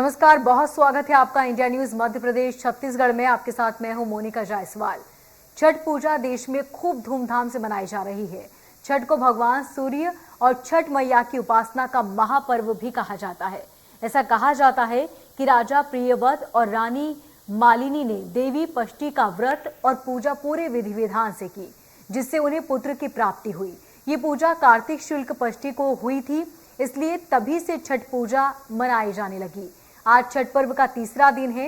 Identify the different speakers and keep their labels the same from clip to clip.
Speaker 1: नमस्कार, बहुत स्वागत है आपका इंडिया न्यूज मध्य प्रदेश छत्तीसगढ़ में। आपके साथ मैं हूं मोनिका जायसवाल। छठ पूजा देश में खूब धूमधाम से मनाई जा रही है। छठ को भगवान सूर्य और छठ मैया की उपासना का महापर्व भी कहा जाता है। ऐसा कहा जाता है कि राजा प्रियव्रत और रानी मालिनी ने देवी पष्टी का व्रत और पूजा पूरे विधि विधान से की, जिससे उन्हें पुत्र की प्राप्ति हुई। ये पूजा कार्तिक शुक्ल पष्टी को हुई थी, इसलिए तभी से छठ पूजा मनाई जाने लगी। आज छठ पर्व का तीसरा दिन है,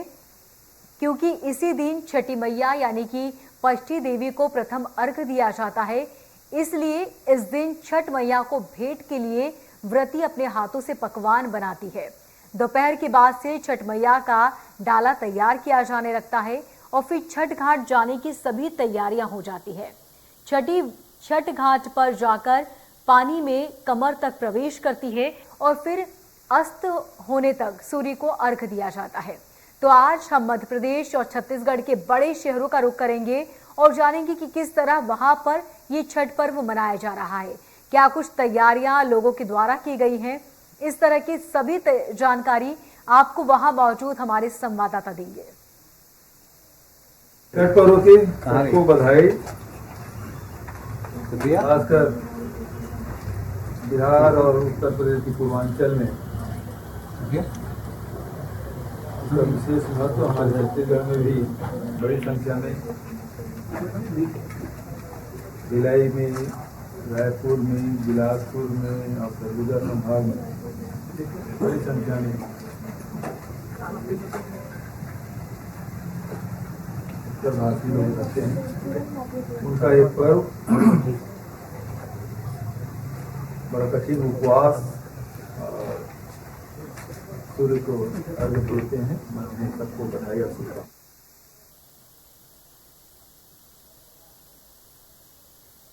Speaker 1: क्योंकि इसी दिन छठी मैया यानी कि पष्टी देवी को प्रथम अर्घ दिया जाता है। इसलिए इस दिन छठ मैया को भेंट के लिए व्रती अपने हाथों से पकवान बनाती है। दोपहर के बाद से छठ मैया का डाला तैयार किया जाने लगता है और फिर छठ घाट जाने की सभी तैयारियां हो जाती है। छठ घाट पर जाकर पानी में कमर तक प्रवेश करती है और फिर अस्त होने तक सूर्य को अर्घ दिया जाता है। तो आज हम मध्य प्रदेश और छत्तीसगढ़ के बड़े शहरों का रुख करेंगे और जानेंगे कि किस तरह वहां पर ये छठ पर्व मनाया जा रहा है, क्या कुछ तैयारियां लोगों के द्वारा की गई हैं। इस तरह की सभी जानकारी आपको वहां मौजूद हमारे संवाददाता देंगे।
Speaker 2: छठ पर्व की सबको बधाई। खासकर बिहार और उत्तर प्रदेश की पूर्वांचल में इसका विशेष महत्व हमारे छत्तीसगढ़ में भी बड़ी संख्या में, भिलाई में, रायपुर में, बिलासपुर में और सरगुजा संभाग में बड़ी संख्या में उत्तरभारतीय लोग रहते हैं। उनका एक पर्व बड़ा कठिन उपवास सूर्य को अर्घ देते हैं। मैं सबको बधाई और शुभकामनाएं।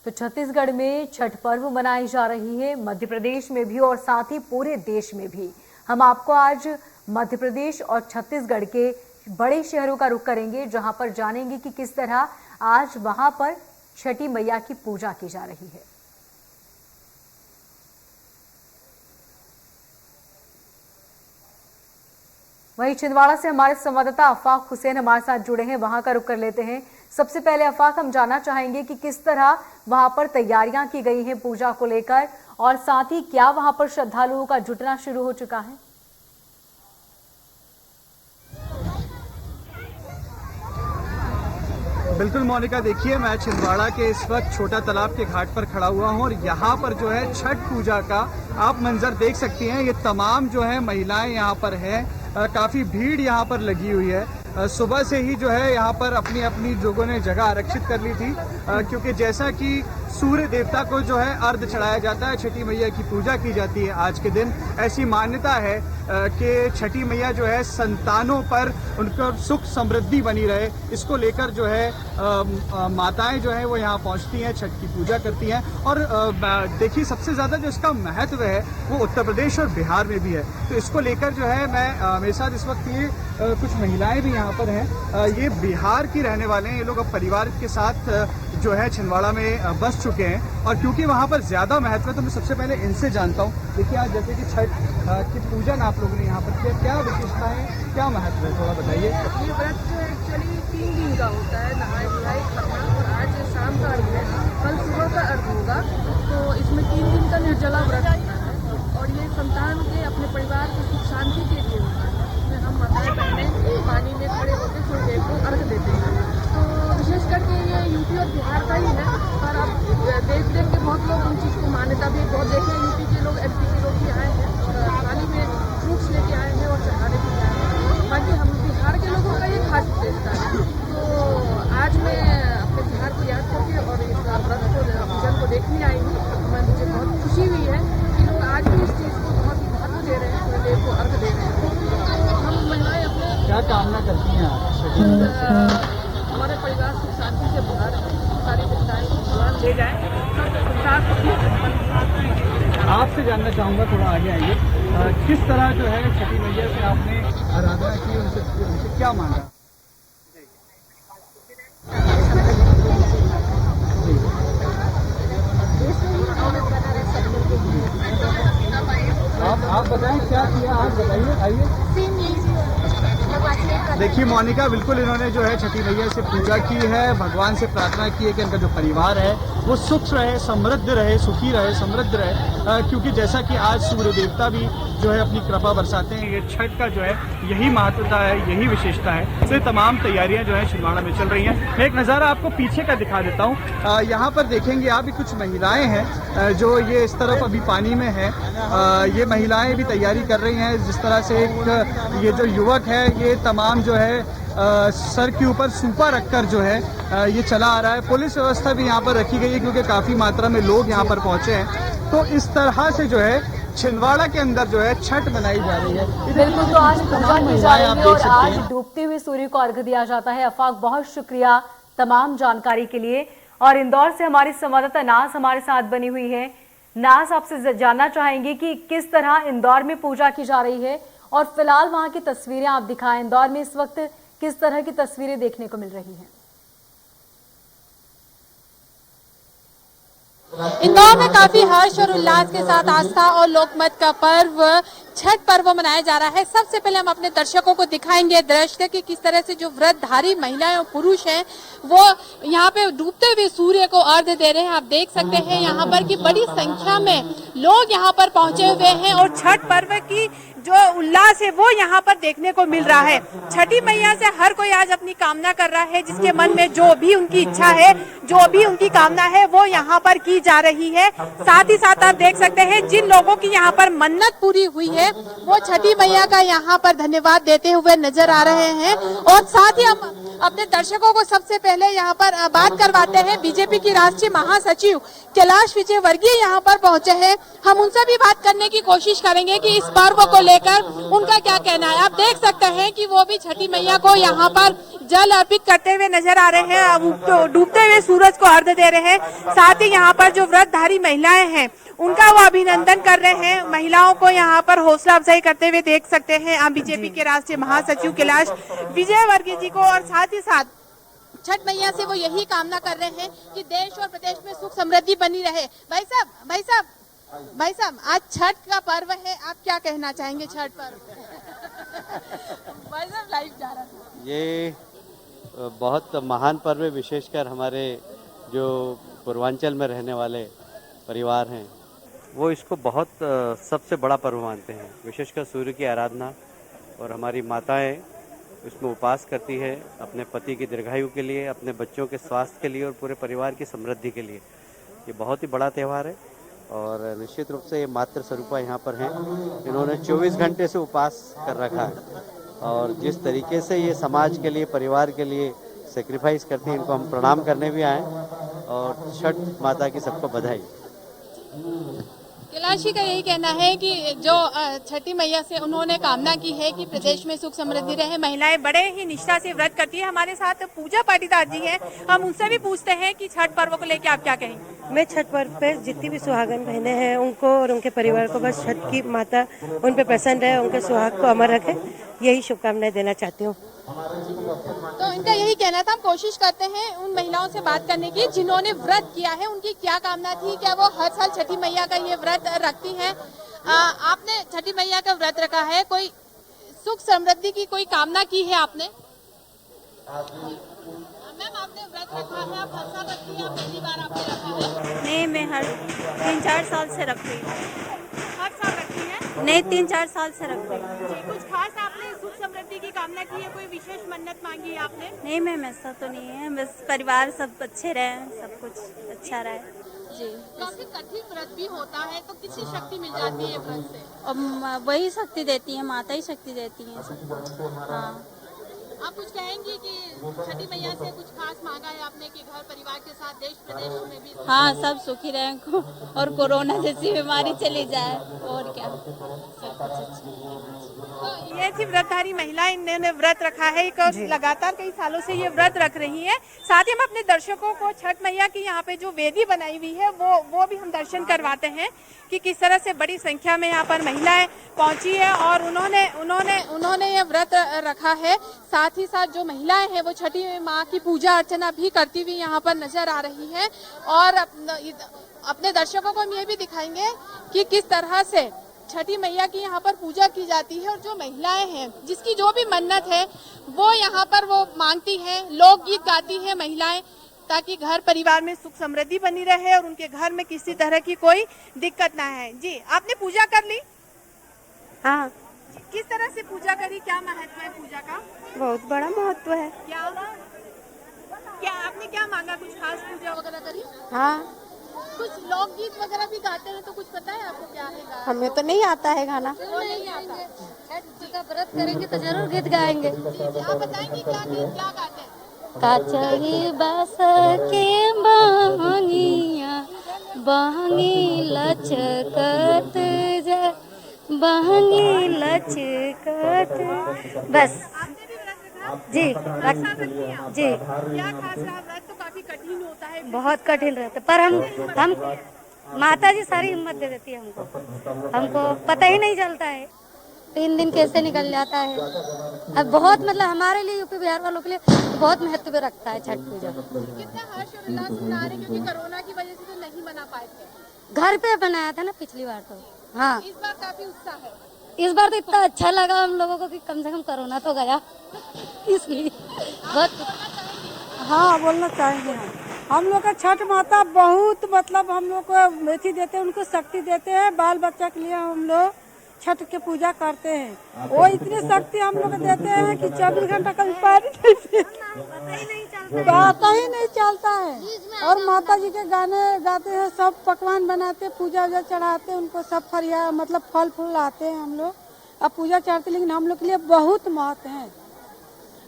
Speaker 1: तो छत्तीसगढ़ में छठ पर्व मनाई जा रही है, मध्य प्रदेश में भी और साथ ही पूरे देश में भी। हम आपको आज मध्य प्रदेश और छत्तीसगढ़ के बड़े शहरों का रुख करेंगे, जहां पर जानेंगे कि किस तरह आज वहां पर छठी मैया की पूजा की जा रही है। वहीं छिंदवाड़ा से हमारे संवाददाता अफाक हुसैन हमारे साथ जुड़े हैं, वहां का रुख कर लेते हैं। सबसे पहले अफाक, हम जानना चाहेंगे कि किस तरह वहां पर तैयारियां की गई हैं पूजा को लेकर, और साथ ही क्या वहां पर श्रद्धालुओं का जुटना शुरू हो चुका है।
Speaker 3: बिल्कुल मोनिका, देखिए मैं छिंदवाड़ा के इस वक्त छोटा तालाब के घाट पर खड़ा हुआ हूं और यहाँ पर जो है छठ पूजा का आप मंजर देख सकती हैं। ये तमाम जो है महिलाएं यहाँ पर हैं, काफ़ी भीड़ यहाँ पर लगी हुई है। सुबह से ही जो है यहाँ पर अपनी अपनी लोगों ने जगह आरक्षित कर ली थी, क्योंकि जैसा कि सूर्य देवता को जो है अर्घ चढ़ाया जाता है, छठी मैया की पूजा की जाती है आज के दिन। ऐसी मान्यता है कि छठी मैया जो है संतानों पर उनका सुख समृद्धि बनी रहे, इसको लेकर जो है माताएं जो है वो यहाँ पहुँचती हैं, छठ की पूजा करती हैं। और देखिए सबसे ज़्यादा जो इसका महत्व है वो उत्तर प्रदेश और बिहार में भी है। तो इसको लेकर जो है मेरे साथ इस वक्त ये कुछ महिलाएं भी यहाँ पर हैं। ये बिहार की रहने वाले हैं। ये लोग अब परिवार के साथ जो है छिंदवाड़ा में बस चुके हैं, और क्योंकि वहाँ पर ज़्यादा महत्व है तो मैं सबसे पहले इनसे जानता हूँ। देखिए आज जैसे कि छठ की पूजन आप लोगों ने यहाँ पर किया, क्या विशेषता है, क्या महत्व है, थोड़ा बताइए।
Speaker 4: ये व्रत एक्चुअली 3 दिन का होता है, नहाय धुलाई करना, और आज शाम का अर्घ है, कल सुबह का अर्घ होगा। तो इसमें 3 दिन का निर्जला व्रत होता है और ये संतान के अपने परिवार की सुख शांति के लिए होता है। इसमें हम माताएं बहनें पानी में खड़े होकर सूर्य को अर्घ देते हैं। तो विशेष करके ये यूपी और बिहार का ही है, पर अब देख के बहुत लोग उन चीज़ को मान्यता भी बहुत देखे। यूपी के लोग, एमपी के लोग भी आए हैं और थाली में फ्रूट्स लेके आए हैं और चढ़ाने भी आए हैं। बाकी हम बिहार के लोगों का ये खास विशेषता है। तो आज मैं अपने बिहार को याद करके और इस व्रत को पूजन को देखने आई हूँ। मुझे बहुत खुशी हुई है कि लोग आज भी इस चीज़ को बहुत महत्व दे रहे हैं, सूर्यदेव को अर्घ दे रहे हैं। हम महिलाएं अपने
Speaker 3: क्या कामना करती हैं?
Speaker 4: हमारे परिवार सुख शांति से बाहर सारी चिंताएं भगवान ले जाए।
Speaker 3: आपसे जानना चाहूँगा, थोड़ा आगे आइए, किस तरह जो है छठी मैया से आपने आराधना की, उनसे क्या मांगा? आप बताएं क्या किया, आप बताइए, आइए।
Speaker 5: सेम यही
Speaker 3: देखिए मोनिका, बिल्कुल इन्होंने जो है छठी मैया से पूजा की है, भगवान से प्रार्थना की है कि इनका जो परिवार है वो सुख रहे, समृद्ध रहे, सुखी रहे, समृद्ध रहे, क्योंकि जैसा कि आज सूर्य देवता भी जो है अपनी कृपा बरसाते हैं। ये छठ का जो है यही महत्वता है, यही विशेषता है। तो तमाम तैयारियां जो है छिंदवाड़ा में चल रही हैं। मैं एक नज़ारा आपको पीछे का दिखा देता हूँ। यहाँ पर देखेंगे आप, कुछ महिलाएं हैं जो ये इस तरफ अभी पानी में है। ये महिलाएं भी तैयारी कर रही हैं। जिस तरह से एक ये जो युवक है, ये तमाम जो है सर के ऊपर सूपा रखकर जो है ये चला आ रहा है। पुलिस व्यवस्था भी यहाँ पर रखी गई है क्योंकि काफ़ी मात्रा में लोग यहाँ पर पहुँचे हैं। तो इस तरह से जो है छिंदवाड़ा के अंदर जो है छठ मनाई जा रही है।
Speaker 1: बिल्कुल, तो आज पूजा की जा रही है और आज डूबते हुए सूर्य को अर्घ्य दिया जाता है। अफाक, बहुत शुक्रिया तमाम जानकारी के लिए। और इंदौर से हमारी संवाददाता नाज हमारे साथ बनी हुई है। नाज, आपसे जानना चाहेंगे कि किस तरह इंदौर में पूजा की जा रही है और फिलहाल वहां की तस्वीरें आप दिखाएं। इंदौर में इस वक्त किस तरह की तस्वीरें देखने को मिल रही हैं?
Speaker 5: इंदौर में काफी हर्ष और उल्लास के साथ आस्था और लोकमत का पर्व छठ पर्व मनाया जा रहा है। सबसे पहले हम अपने दर्शकों को दिखाएंगे दृश्य कि किस तरह से जो व्रतधारी महिलाएं और पुरुष हैं वो यहाँ पे डूबते हुए सूर्य को अर्घ्य दे रहे हैं। आप देख सकते हैं यहाँ पर कि बड़ी संख्या में लोग यहाँ पर पहुंचे हुए हैं और छठ पर्व की जो उल्लास है वो यहाँ पर देखने को मिल रहा है। छठी मैया से हर कोई आज अपनी कामना कर रहा है, जिसके मन में जो भी उनकी इच्छा है, जो भी उनकी कामना है वो यहाँ पर की जा रही है। साथ ही साथ आप देख सकते हैं जिन लोगों की यहाँ पर मन्नत पूरी हुई है वो छठी मैया का यहाँ पर धन्यवाद देते हुए नजर आ रहे हैं। और साथ ही हम अपने दर्शकों को सबसे पहले यहाँ पर बात करवाते हैं। बीजेपी की राष्ट्रीय महासचिव कैलाश विजयवर्गीय यहाँ पर पहुंचे हैं। हम उनसे भी बात करने की कोशिश करेंगे कि इस पर्व को लेकर उनका क्या कहना है। आप देख सकते हैं कि वो भी छठी मैया को यहाँ पर जल अर्पित करते हुए नजर आ रहे हैं, डूबते हुए सूरज को अर्घ्य दे रहे हैं। साथ ही यहाँ पर जो व्रतधारी महिलाएं हैं उनका वो अभिनंदन कर रहे हैं। महिलाओं को यहाँ पर हौसला अफजाई करते हुए देख सकते हैं आप बीजेपी के राष्ट्रीय महासचिव कैलाश विजयवर्गीय जी को। और साथ ही साथ छठ मैया से वो यही कामना कर रहे हैं कि देश और प्रदेश में सुख समृद्धि बनी रहे। भाई साहब, आज छठ का पर्व है, आप क्या कहना चाहेंगे छठ पर्व? भाई साहब, लाइव जा रहा था।
Speaker 6: ये बहुत महान पर्व है, विशेषकर हमारे जो पूर्वांचल में रहने वाले परिवार हैं वो इसको बहुत सबसे बड़ा पर्व मानते हैं। विशेषकर सूर्य की आराधना, और हमारी माताएं इसमें उपवास करती है अपने पति की दीर्घायु के लिए, अपने बच्चों के स्वास्थ्य के लिए और पूरे परिवार की समृद्धि के लिए। ये बहुत ही बड़ा त्यौहार है और निश्चित रूप से ये मातृ स्वरूपा यहाँ पर हैं। इन्होंने 24 घंटे से उपवास कर रखा है और जिस तरीके से ये समाज के लिए, परिवार के लिए सेक्रीफाइस करती हैं, इनको हम प्रणाम करने भी आए और छठ माता की सबको बधाई।
Speaker 5: कैलाश जी का यही कहना है कि जो छठी मैया से उन्होंने कामना की है कि प्रदेश में सुख समृद्धि रहे। महिलाएं बड़े ही निष्ठा से व्रत करती है। हमारे साथ पूजा पाटीदार जी हैं, हम उनसे भी पूछते हैं कि छठ पर्व को लेकर आप क्या कहेंगे।
Speaker 7: मैं छठ पर्व पे जितनी भी सुहागन बहनें हैं उनको और उनके परिवार को बस छठ की माता उन पे प्रसन्न रहे, उनके सुहाग को अमर रखे, यही शुभकामनाएं देना चाहती हूँ।
Speaker 5: तो इनका यही कहना था। हम कोशिश करते हैं उन महिलाओं से बात करने की जिन्होंने व्रत किया है, उनकी क्या कामना थी, क्या वो हर साल छठी मैया का ये व्रत रखती हैं। आपने छठी मैया का व्रत रखा है, कोई सुख समृद्धि की कोई कामना की है आपने? मैम, आपने व्रत रखा है, आप हर साल रखती हैं, आप पहली बार आपने रखा है?
Speaker 8: नहीं, मैं हर 3-4 साल से रख रही हूँ।
Speaker 5: हर साल रखती हैं?
Speaker 8: नहीं, 3-4 साल से रख रही हूँ।
Speaker 5: जी, कुछ खास आपने सुख समृद्धि की कामना की है, कोई विशेष मन्नत मांगी है आपने?
Speaker 8: नहीं मैम, ऐसा तो नहीं है, बस परिवार सब अच्छे रहे, सब कुछ अच्छा रहे। जी,
Speaker 5: काफी कठिन व्रत भी होता है, तो किसी शक्ति मिल जाती है व्रत से?
Speaker 8: और वही शक्ति देती है, माता ही शक्ति देती है सबको। हाँ,
Speaker 5: आप कुछ कहेंगी कि छठी मैया से कुछ खास मांगा है आपने कि घर परिवार के साथ देश प्रदेश में भी?
Speaker 8: हाँ, सब सुखी रहे और कोरोना जैसी बीमारी चली जाए, और क्या।
Speaker 5: तो ये थी व्रतधारी महिला, इन्होंने व्रत रखा है, एक लगातार कई सालों से ये व्रत रख रही है। साथ ही हम अपने दर्शकों को छठ मैया की यहाँ पे जो वेदी बनाई हुई है वो भी हम दर्शन करवाते हैं कि किस तरह से बड़ी संख्या में यहाँ पर महिलाएं पहुंची है और उन्होंने ये व्रत रखा है। साथ ही साथ जो महिलाएं हैं वो छठी माँ की पूजा अर्चना भी करती हुई यहाँ पर नजर आ रही है। और अपने दर्शकों को हम ये भी दिखाएंगे कि किस तरह से छठी मैया की यहाँ पर पूजा की जाती है और जो महिलाएं हैं जिसकी जो भी मन्नत है वो यहाँ पर वो मांगती हैं, लोकगीत गाती हैं महिलाएं, ताकि घर परिवार में सुख समृद्धि बनी रहे और उनके घर में किसी तरह की कोई दिक्कत ना है। जी, आपने पूजा कर ली?
Speaker 7: हाँ,
Speaker 5: किस तरह से पूजा करी, क्या महत्व है पूजा का?
Speaker 7: बहुत बड़ा महत्व है।
Speaker 5: क्या आपने क्या मांगा, कुछ खास पूजा वगैरह करी?
Speaker 7: हाँ,
Speaker 5: कुछ लोकगीत वगैरह भी गाते हैं तो कुछ पता है आपको क्या है?
Speaker 7: हमें तो नहीं आता है गाना।
Speaker 5: वो नहीं आता।
Speaker 7: छठ पूजा का व्रत करेंगे तो जरूर गीत गाएंगे।
Speaker 5: आप बताएंगे क्या गीत क्या गाते हैं?
Speaker 7: काचरी बस के बहंगिया बहंगी लचकत जा बहंगी लचकत। बस
Speaker 5: आपने भी व्रत रखा?
Speaker 7: जी, जी,
Speaker 5: क्या खास रहा? व्रत तो काफी कठिन होता है।
Speaker 7: बहुत कठिन रहता, पर हम माता जी सारी हिम्मत दे देती है हमको पता ही नहीं चलता है 3 दिन कैसे निकल जाता है। अब बहुत मतलब हमारे लिए यूपी बिहार वालों के लिए बहुत महत्व रखता है छठ पूजा।
Speaker 5: कितना हर्ष और उल्लास मना रहे, क्योंकि कोरोना की वजह से तो नहीं मना पाए थे।
Speaker 7: घर पे बनाया था ना पिछली बार तो। हाँ,
Speaker 5: इस बार काफी उत्साह है।
Speaker 7: इस बार तो इतना अच्छा लगा हम लोगों को कि कम से कम कोरोना तो गया, इसलिए बहुत।
Speaker 9: हाँ, बोलना चाहेंगे हम लोग का छठ माता बहुत मतलब हम लोग को मेथी देते हैं, उनको शक्ति देते हैं। बाल बच्चा के लिए हम लोग छठ के पूजा करते हैं। वो इतनी शक्ति हम लोग देते हैं कि 24 घंटा कभी पानी नहीं पता ही नहीं चलता है। और माता जी के गाने गाते हैं, सब पकवान बनाते, पूजा वूजा चढ़ाते, उनको सब फरिया मतलब फल फूल लाते हैं हम लोग, अब पूजा चढ़ते। लेकिन हम लोग के लिए बहुत महत्व है।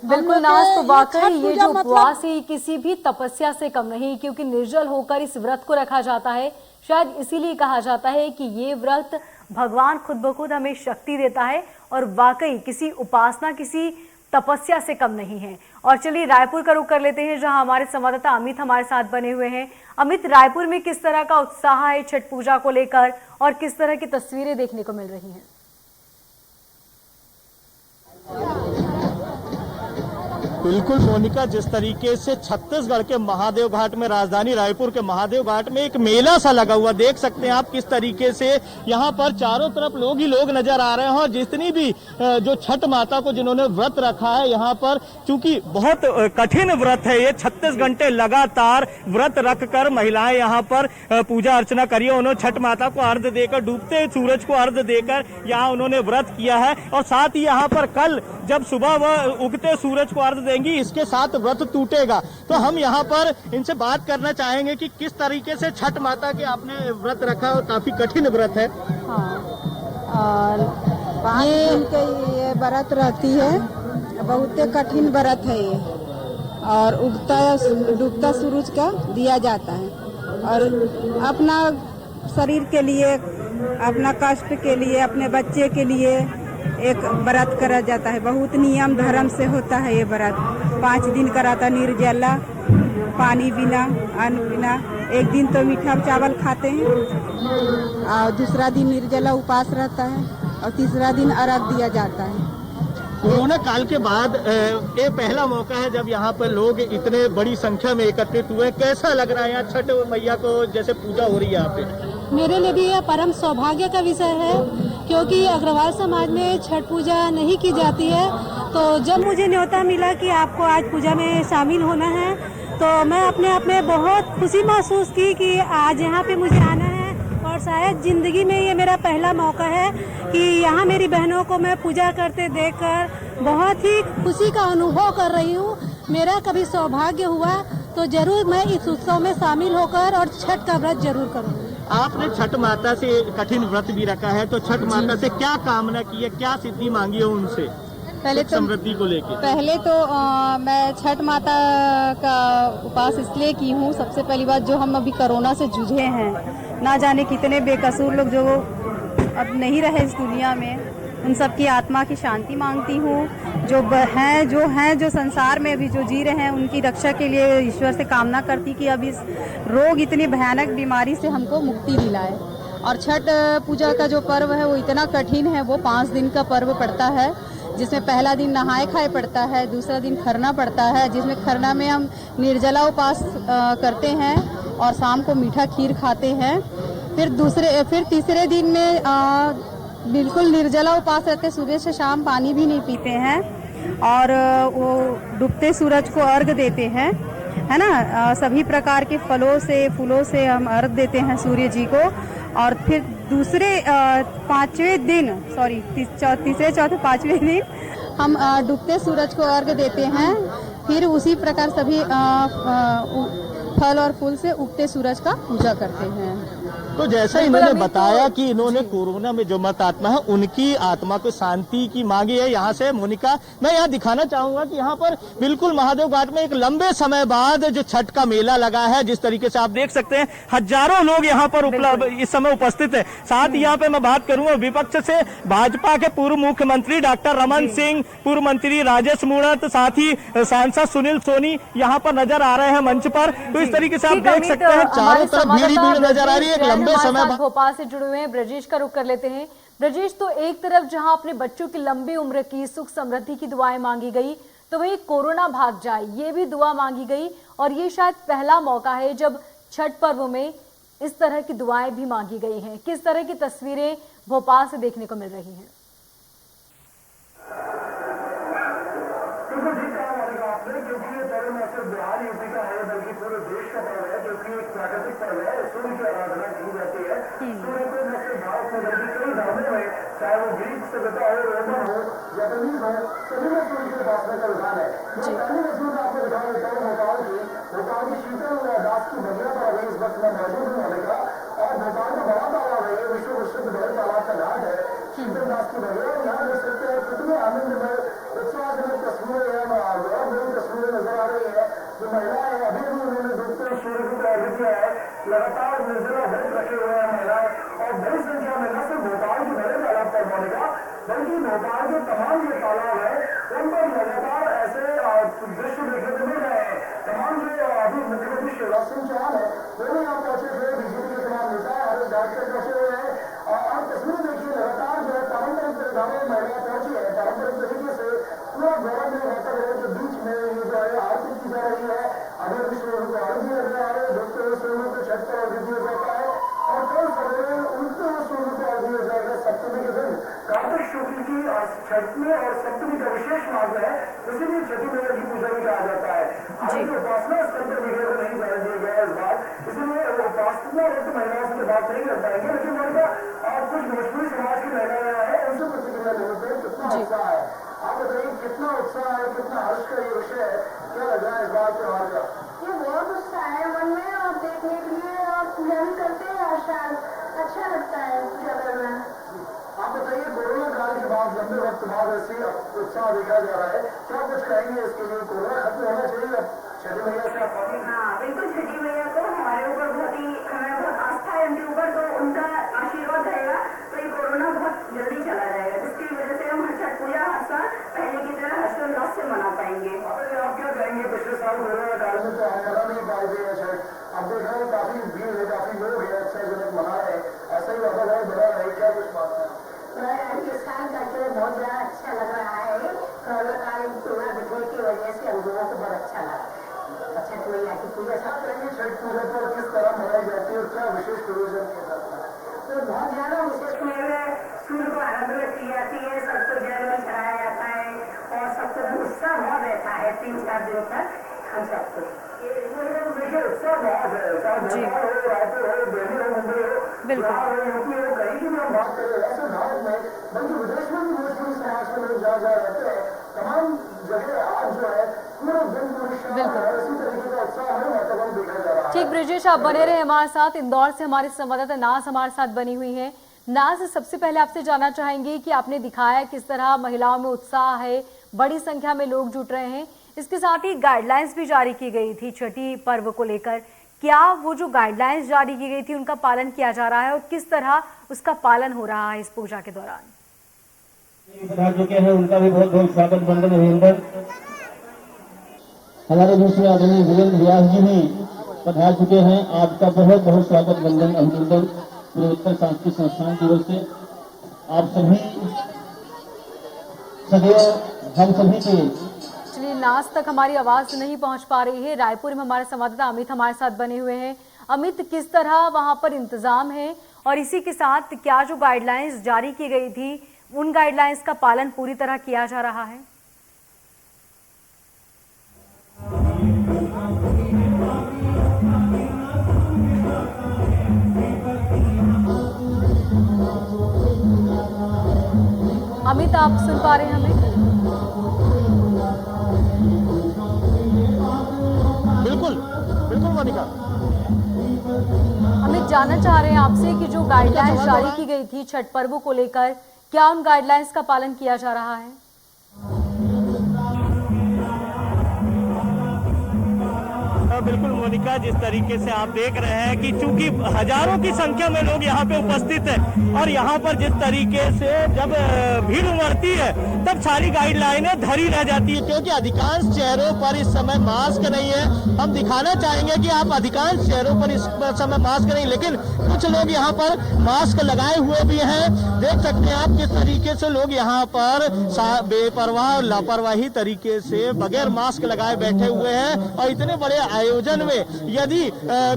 Speaker 1: बिल्कुल नाज, तो वाकई ये जो उपवास है किसी भी तपस्या से कम नहीं, क्योंकि निर्जल होकर इस व्रत को रखा जाता है। शायद इसीलिए कहा जाता है कि ये व्रत भगवान खुद ब खुद हमें शक्ति देता है और वाकई किसी उपासना, किसी तपस्या से कम नहीं है। और चलिए रायपुर का रुख कर लेते हैं, जहां हमारे संवाददाता अमित हमारे साथ बने हुए हैं। अमित, रायपुर में किस तरह का उत्साह है छठ पूजा को लेकर और किस तरह की तस्वीरें देखने को मिल रही हैं?
Speaker 10: बिल्कुल मोनिका, जिस तरीके से छत्तीसगढ़ के महादेव घाट में, राजधानी रायपुर के महादेव घाट में एक मेला सा लगा हुआ, देख सकते हैं आप किस तरीके से यहाँ पर चारों तरफ लोग ही लोग नजर आ रहे हैं। और जितनी भी जो छठ माता को जिन्होंने व्रत रखा है यहाँ पर, चूंकि बहुत कठिन व्रत है ये, 36 घंटे लगातार व्रत रखकर महिलाएं यहाँ पर पूजा अर्चना करी है। उन्होंने छठ माता को अर्घ्य देकर, डूबते सूरज को अर्घ्य देकर यहाँ उन्होंने व्रत किया है। और साथ ही यहाँ पर कल जब सुबह वह उगते सूरज को अर्घ्य देंगी, इसके साथ व्रत टूटेगा। तो हम यहाँ पर इनसे बात करना चाहेंगे कि किस तरीके से छठ माता के आपने व्रत रखा और काफी कठिन व्रत है।
Speaker 9: हाँ, और ये व्रत रहती है, बहुत कठिन व्रत है ये। और उगता डूबता सूरज का दिया जाता है और अपना शरीर के लिए, अपना कष्ट के लिए, अपने बच्चे के लिए एक व्रत करा जाता है। बहुत नियम धर्म से होता है ये व्रत। 5 दिन कराता, निर्जला, पानी बिना, अन्न बिना। एक दिन तो मीठा चावल खाते हैं और दूसरा दिन निर्जला उपास रहता है और तीसरा दिन अर्घ दिया जाता है।
Speaker 10: कोरोना काल के बाद ये पहला मौका है जब यहाँ पर लोग इतने बड़ी संख्या में एकत्रित हुए। कैसा लग रहा है यहाँ छठ मैया को जैसे पूजा हो रही है यहाँ पे?
Speaker 9: मेरे लिए भी यह परम सौभाग्य का विषय है, क्योंकि अग्रवाल समाज में छठ पूजा नहीं की जाती है। तो जब मुझे न्योता मिला कि आपको आज पूजा में शामिल होना है, तो मैं अपने आप में बहुत खुशी महसूस की कि आज यहाँ पे मुझे आना है। और शायद ज़िंदगी में ये मेरा पहला मौका है कि यहाँ मेरी बहनों को मैं पूजा करते देखकर बहुत ही खुशी का अनुभव कर रही हूँ। मेरा कभी सौभाग्य हुआ तो जरूर मैं इस उत्सव में शामिल होकर और छठ का व्रत जरूर करूँगी।
Speaker 10: आपने छठ माता से कठिन व्रत भी रखा है, तो छठ माता से क्या कामना की है, क्या सिद्धि मांगी है उनसे
Speaker 9: पहले तो
Speaker 10: समृद्धि को लेकर?
Speaker 9: पहले तो मैं छठ माता का उपास इसलिए की हूँ। सबसे पहली बात, जो हम अभी कोरोना से जूझे हैं, ना जाने कितने बेकसूर लोग जो अब नहीं रहे इस दुनिया में, उन सब की आत्मा की शांति मांगती हूँ। जो संसार में अभी जो जी रहे हैं, उनकी रक्षा के लिए ईश्वर से कामना करती कि अब इस रोग, इतनी भयानक बीमारी से हमको मुक्ति दिलाए। और छठ पूजा का जो पर्व है वो इतना कठिन है। वो 5 दिन का पर्व पड़ता है, जिसमें पहला दिन नहाए खाए पड़ता है, दूसरा दिन खरना पड़ता है, जिसमें खरना में हम निर्जला उपास करते हैं और शाम को मीठा खीर खाते हैं। फिर तीसरे दिन में बिल्कुल निर्जला उपास रहते, सुबह से शाम पानी भी नहीं पीते हैं और वो डूबते सूरज को अर्घ देते हैं, है ना। सभी प्रकार के फलों से फूलों से हम अर्घ देते हैं सूर्य जी को। और फिर दूसरे पांचवें दिन तीसरे चौथे पांचवें दिन हम डूबते सूरज को अर्घ देते हैं। फिर उसी प्रकार सभी फल और फूल से उगते सूरज का पूजा करते हैं।
Speaker 10: तो जैसा इन्होंने बताया कि इन्होंने कोरोना में जो मत आत्मा है उनकी आत्मा को शांति की मांगी है। यहाँ से मोनिका, मैं यहाँ दिखाना चाहूंगा कि यहाँ पर बिल्कुल महादेव घाट में एक लंबे समय बाद जो छठ का मेला लगा है, जिस तरीके से आप देख सकते हैं हजारों लोग यहाँ पर इस समय उपस्थित है। साथ ही यहाँ पे मैं बात करूंगा विपक्ष से भाजपा के पूर्व मुख्यमंत्री डॉक्टर रमन सिंह, पूर्व मंत्री राजेश मूणत, साथ ही सांसद सुनील सोनी यहाँ पर नजर आ रहे हैं मंच पर। तो इस तरीके से आप देख सकते हैं चारों तरफ भीड़ ही भीड़ नजर आ रही है।
Speaker 1: भोपाल से जुड़े हुए हैं ब्रजेश का रुख कर लेते हैं। ब्रजेश, तो एक तरफ जहां अपने बच्चों की लंबी उम्र की, सुख समृद्धि की दुआएं मांगी गई, तो वही कोरोना भाग जाए ये भी दुआ मांगी गई। और ये शायद पहला मौका है जब छठ पर्व में इस तरह की दुआएं भी मांगी गई हैं। किस तरह की तस्वीरें भोपाल से देखने को मिल रही हैं?
Speaker 11: क्योंकि ये पर्व न सिर्फ बिहार यूपी का है बल्कि पूरे देश का पर्व है, क्योंकि एक प्राकृतिक पर्व है। सूर्य की आराधना की जाती है। सूर्य को न सिर्फ भारत में बल्कि कई धर्मों में, चाहे वो ग्रीक सभ्यता हो, रोमन हो, जापानीज हो, सभी में सूर्य की उपासना का विधान है। पहली तस्वीर आपको दिखा देता हूँ भोपाल की शीतल दास की बगिया पर अभी इस वक्त में मौजूद हूँ मोनिका। और भोपाल का बड़ा तालाब है, विश्व प्रसिद्ध बड़े तालाब का घाट है शीतल दास की बगिया। यहाँ देख सकते हैं कितने आनंदमय उत्साहजनक तस्वीरें हैं, बड़ी तस्वीरें नजर आ रही है। जो महिलाएं अभी भी उन्होंने डूबते सूर्य को अर्घ दिया है, लगातार निर्जला व्रत रखे हुए हैं महिलाएं। और बड़ी संख्या में न सिर्फ भोपाल के बड़े तालाब पर मोनिका, बल्कि भोपाल के तमाम जो तालाब है उन पर लगातार ऐसे दृश्य देखने को मिल रहे हैं। तमाम जो अभी मुख्यमंत्री शिवराज सिंह चौहान है वो भी यहाँ पहुंचे हुए, बीजेपी के तमाम नेता हर घाट पर पहुंचे हुए हैं। और तस्वीर देखिए लगातार जो है पारंपरिक परिधानों में महिलाएं पहुंची है। पारंपरिक तरीके से पूरा गौरव में रहते हुए के बीच में ये जो है आरती की जा रही है। अगर विश्व को अर्घ दिया जा रहा है, देखते हुए सूर्य को छठ पर अर्घ दिया जाता है। और कल सवेरे उगते हुए सूर्य को अर्घ दिया जाएगा सप्तमी के दिन। कार्तिक शुक्ल की छठवीं और सप्तमी का विशेष महत्व है, इसीलिए छठी मैया की पूजा भी कहा जाता है। आज जो उपासना स्थल पर मीडिया को नहीं जाने दिया गया इस बार, इसलिए उपासना रत महिलाओं से बात नहीं कर पाएंगे। लेकिन उनका कुछ भोजपुरी समाज की महिलाएं हैं, उनसे प्रतिक्रिया लेते हैं कितना उत्साह है। आप बताइए कितना उत्साह है, कितना हर्ष का ये विषय है, क्या लग रहा है इस बार त्योहार का?
Speaker 12: ये बहुत उत्साह है मन में, और देखने के लिए और पूजा भी करते हैं हर साल, अच्छा लगता है पूजा करना।
Speaker 11: आप बताइए कोरोना काल के बाद लंबे वक्त बाद ऐसी उत्साह देखा जा रहा है, क्या कुछ कहेंगे इसके लिए? कोरोना खत्म होना चाहिए अब छठी मैया से आप?
Speaker 12: हाँ बिल्कुल, छठी मैया को हमारे ऊपर हमें बहुत आस्था है उनके ऊपर, तो उनका आशीर्वाद रहेगा तो ये कोरोना बहुत जल्दी चला जाएगा, जिसकी वजह से हम छठ पूजा हर साल पहले की तरह हर्षोल्लास से मना पाएंगे।
Speaker 11: आप क्या कहेंगे? पिछले साल कोरोना काल में तो आने नहीं पाए थे छठ, अब देख रहे हैं काफी भीड़ है, काफी लोग हैं, अच्छा जनक मना रहे हैं, ऐसा ही वातावरण बना रहे, क्या कुछ बात है?
Speaker 12: इस साल का जो बहुत ज्यादा अच्छा लग रहा है, कोरोना काल पूरा दिखने की वजह से हम लोगों को बहुत अच्छा लगा। छठ मैया की पूजा सब
Speaker 11: छठ पूजा पर किस तरह मनाई जाती है और क्या विशेष प्रयोजन किया जाता है?
Speaker 12: तो बहुत ज्यादा विशेष में सूर्य को आराधना की जाती है, सबको जल में चढ़ाया जाता है और सबको उत्साह बहुत रहता है 3-4 दिन तक हम सबको।
Speaker 11: देखिए उत्साह बहुत है, चाहे भोपाल हो, रायपुर हो, दिल्ली हो, मुंबई हो, बिहार हो, यूपी हो, कहीं की भी हम बात करें, ऐसे भारत में बल्कि विदेश में भी भोजपुरी समाज के लोग जहाँ जहाँ रहते हैं तमाम जगह आज जो है पूरे दिन इसी तरीके का उत्साह है वातावरण देखा जा रहा है।
Speaker 1: ठीक ब्रिजेश, आप बने रहे हमारे साथ। इंदौर से हमारे संवाददाता नाज हमारे साथ बनी हुई है। नाज, सबसे पहले आपसे जानना चाहेंगे कि आपने दिखाया किस तरह महिलाओं में उत्साह है, बड़ी संख्या में लोग जुट रहे हैं, इसके साथ ही गाइडलाइंस भी जारी की गई थी छठी पर्व को लेकर। क्या वो जो गाइडलाइंस जारी की गई थी उनका पालन किया जा रहा है और किस तरह उसका पालन हो रहा है इस पूजा के दौरान?
Speaker 13: पधार चुके हैं, उनका भी बहुत बहुत स्वागत वंदन अभिनंदन। हमारे दूसरे आदरणीय वीरेंद्र व्यास जी भी पधार चुके हैं, आपका बहुत बहुत स्वागत वंदन अभिनंदन पूर्वोत्तर सांस्कृतिक संस्थान की ओर से। आप सभी सदैव हम सभी के
Speaker 1: चलिए, नाज तक हमारी आवाज नहीं पहुंच पा रही है। रायपुर में हमारे संवाददाता अमित हमारे साथ बने हुए हैं। अमित, किस तरह वहां पर इंतजाम है और इसी के साथ क्या जो गाइडलाइंस जारी की गई थी उन गाइडलाइंस का पालन पूरी तरह किया जा रहा है? अमित, आप सुन पा रहे हैं हमें?
Speaker 10: बिल्कुल बिल्कुल मोनिका।
Speaker 1: अमित, जानना चाह रहे हैं आपसे कि जो गाइडलाइंस जारी की गई थी छठ पर्व को लेकर, क्या उन गाइडलाइंस का पालन किया जा रहा है?
Speaker 10: बिल्कुल मोनिका, जिस तरीके से आप देख रहे हैं कि चूंकि हजारों की संख्या में लोग यहाँ पे उपस्थित हैं और यहाँ पर जिस तरीके से जब भीड़ उमड़ती है तब सारी गाइडलाइनें धरी रह जाती है, क्योंकि अधिकांश चेहरों पर इस समय मास्क नहीं है। हम दिखाना चाहेंगे कि आप अधिकांश चेहरों पर इस समय मास्क नहीं, लेकिन कुछ लोग यहाँ पर मास्क लगाए हुए भी हैं। देख सकते हैं आप किस तरीके से लोग यहाँ पर बेपरवाह लापरवाही तरीके से बगैर मास्क लगाए बैठे हुए हैं। और इतने बड़े आयोजन में यदि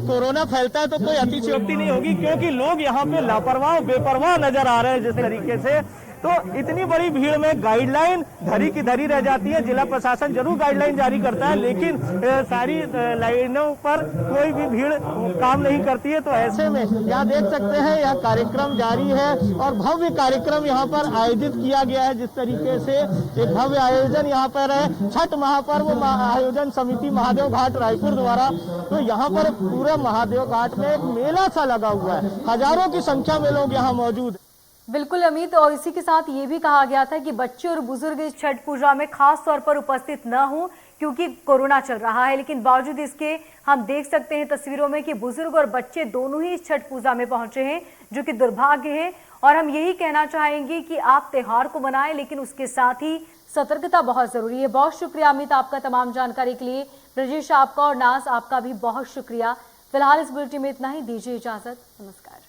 Speaker 10: कोरोना फैलता है तो कोई अतिशयोक्ति नहीं होगी, क्योंकि लोग यहाँ पे लापरवाह बेपरवाह नजर आ रहे हैं जिस तरीके से। तो इतनी बड़ी भीड़ में गाइडलाइन धरी की धरी रह जाती है। जिला प्रशासन जरूर गाइडलाइन जारी करता है, लेकिन सारी लाइनों पर कोई भी भीड़ काम नहीं करती है। तो ऐसे में यहाँ देख सकते हैं यह कार्यक्रम जारी है और भव्य कार्यक्रम यहाँ पर आयोजित किया गया है। जिस तरीके से एक भव्य आयोजन यहाँ पर है छठ महापर्व आयोजन समिति महादेव घाट रायपुर द्वारा। तो यहाँ पर पूरे महादेव घाट में एक मेला सा लगा हुआ है, हजारों की संख्या में लोग यहाँ मौजूद।
Speaker 1: बिल्कुल अमित, और इसी के साथ ये भी कहा गया था कि बच्चे और बुजुर्ग इस छठ पूजा में खास तौर पर उपस्थित न हो क्योंकि कोरोना चल रहा है, लेकिन बावजूद इसके हम देख सकते हैं तस्वीरों में कि बुजुर्ग और बच्चे दोनों ही इस छठ पूजा में पहुंचे हैं, जो कि दुर्भाग्य है। और हम यही कहना चाहेंगे कि आप त्योहार को मनाएं, लेकिन उसके साथ ही सतर्कता बहुत जरूरी है। बहुत शुक्रिया अमित आपका तमाम जानकारी के लिए। ब्रजेश आपका और नाज आपका भी बहुत शुक्रिया। फिलहाल इस बुलेटिन में इतना ही, दीजिए इजाजत, नमस्कार।